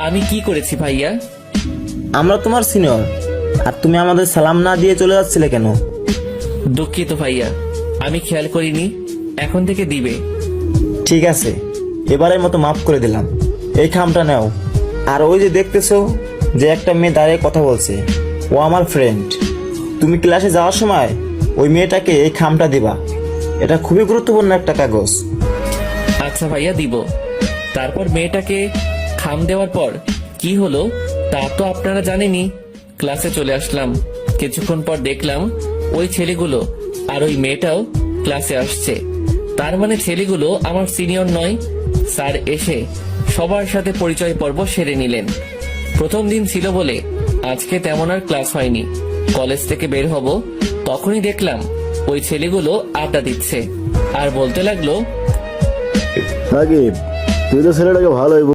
আমি কি করেছি ভাইয়া? আমরা তোমার সিনিয়র, আর তুমি আমাদের সালাম না দিয়ে চলে যাচ্ছিলে কেন? দুঃখিত ভাইয়া, আমি খেয়াল করিনি, এখন থেকে দিবে। ঠিক আছে, এবারের মতো মাফ করে দিলাম। এই খামটা নাও। আর ওই যে দেখতেছো যে একটা মেয়ে দাঁড়িয়ে কথা বলছে, ও আমার ফ্রেন্ড। তুমি ক্লাসে যাওয়ার সময় ওই মেয়েটাকে এই খামটা দিবা। এটা খুবই গুরুত্বপূর্ণ একটা কাগজ। আচ্ছা ভাইয়া, দিব। তারপর মেয়েটাকে খাম দেওয়ার পর কি হলো তা তো আপনারা জানেনই। ক্লাসে চলে আসলাম। কিছুক্ষণ পর দেখলাম ওই ছেলেগুলো আর ওই মেয়েটাও ক্লাসে আসছে। তার মানে ছেলেগুলো আমার সিনিয়র নয়। স্যার এসে সবার সাথে পরিচয় পর্ব সেরে নিলেন। প্রথম দিন ছিল বলে আজকে তেমন আর ক্লাস হয়নি। কলেজ থেকে বের হব, তখনই দেখলাম ওই ছেলেগুলো আড্ডা দিচ্ছে আর বলতে লাগলো, সাকিব, তুই তো ছেলেটাকে ভালোই